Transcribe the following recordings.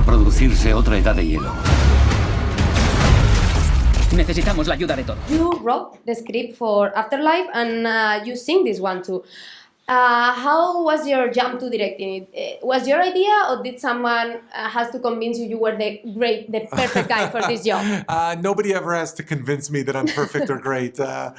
producirse otra edad de hielo. Necesitamos la ayuda de todos. You wrote the script for Afterlife and you sing this one too. How was your jump to directing it? Was your idea, or did someone has to convince you were the perfect guy for this job? Nobody ever has to convince me that I'm perfect or great. But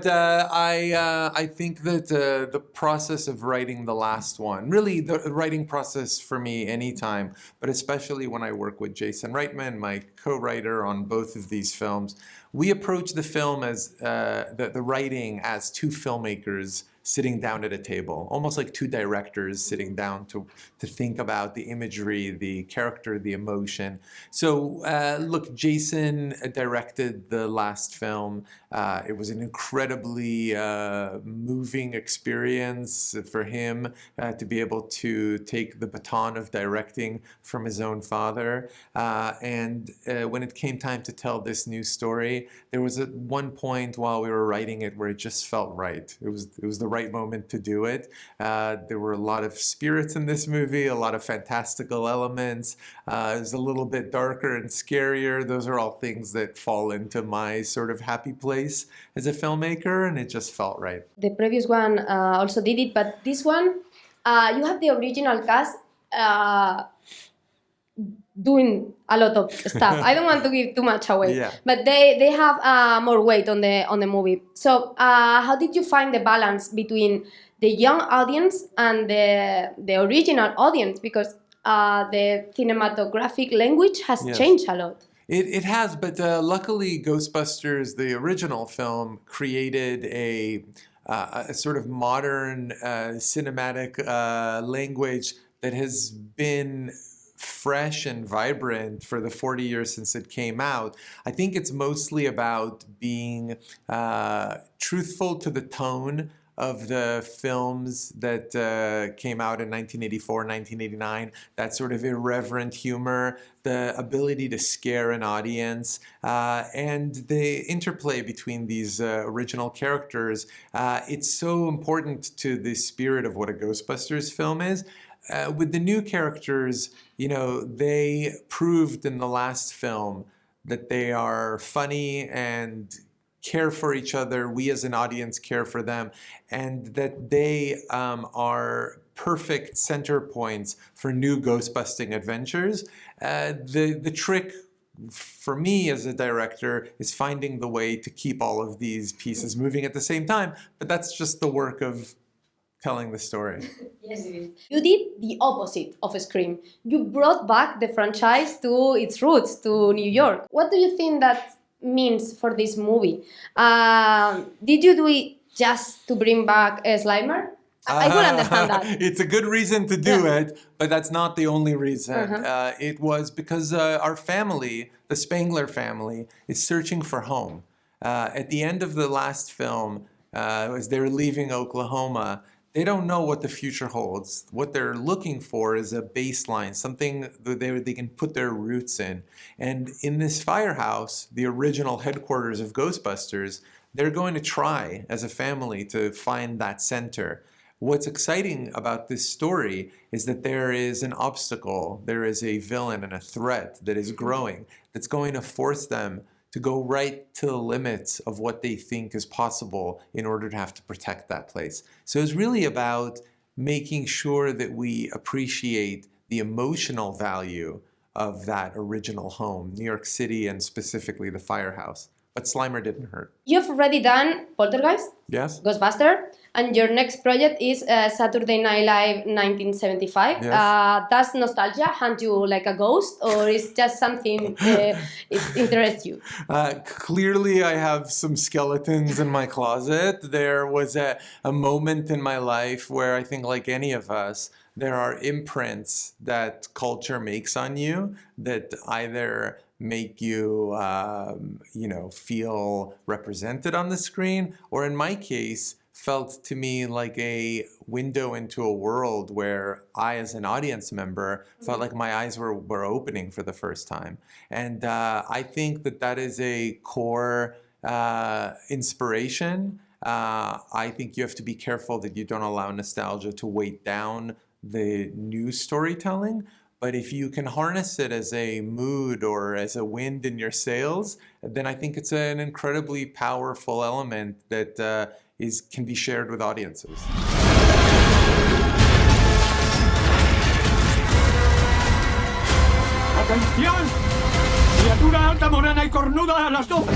I think that the process of writing the last one, really the writing process for me anytime, but especially when I work with Jason Reitman, my co-writer on both of these films, we approach the film as the writing as two filmmakers sitting down at a table, almost like two directors sitting down to think about the imagery, the character, the emotion. So look, Jason directed the last film. It was an incredibly moving experience for him to be able to take the baton of directing from his own father. And when it came time to tell this new story, there was at one point while we were writing it where it just felt right. It was the right moment to do it. There were a lot of spirits in this movie, a lot of fantastical elements. It was a little bit darker and scarier. Those are all things that fall into my sort of happy place as a filmmaker, and it just felt right. The previous one also did it, but this one, you have the original cast doing a lot of stuff. I don't want to give too much away, Yeah. but they have more weight on the movie. So how did you find the balance between the young audience and the original audience? Because the cinematographic language has Yes. changed a lot. It has, but luckily Ghostbusters, the original film, created a sort of modern cinematic language that has been fresh and vibrant for the 40 years since it came out. I think it's mostly about being truthful to the tone of the films that came out in 1984, 1989, that sort of irreverent humor, the ability to scare an audience, and the interplay between these original characters. It's so important to the spirit of what a Ghostbusters film is. With the new characters, you know, they proved in the last film that they are funny and care for each other. We as an audience care for them, and that they are perfect center points for new ghost-busting adventures. The trick for me as a director is finding the way to keep all of these pieces moving at the same time, but that's just the work of telling the story. Yes, it is. You did the opposite of Scream. You brought back the franchise to its roots, to New York. What do you think that means for this movie? Did you do it just to bring back Slimer? I would understand that. It's a good reason to do it, but that's not the only reason. It was because our family, the Spangler family, is searching for home. At the end of the last film, as they're leaving Oklahoma, they don't know what the future holds. What they're looking for is a baseline, something that they can put their roots in. And in this firehouse, the original headquarters of Ghostbusters, they're going to try as a family to find that center. What's exciting about this story is that there is an obstacle, there is a villain and a threat that is growing, that's going to force them to go right to the limits of what they think is possible in order to have to protect that place. So it's really about making sure that we appreciate the emotional value of that original home, New York City, and specifically the firehouse. But Slimer didn't hurt. You've already done Poltergeist, Yes? Ghostbuster, and your next project is Saturday Night Live 1975. Yes. Does nostalgia haunt you like a ghost, or is just something it interests you? Clearly, I have some skeletons in my closet. There was a moment in my life where I think, like any of us, there are imprints that culture makes on you that either make you, feel represented on the screen, or in my case, felt to me like a window into a world where I, as an audience member, felt like my eyes were opening for the first time. And I think that is a core inspiration. I think you have to be careful that you don't allow nostalgia to weight down the new storytelling. But if you can harness it as a mood or as a wind in your sails, then I think it's an incredibly powerful element that can be shared with audiences. ¡Atención! Criatura alta, morena y cornuda a las 12.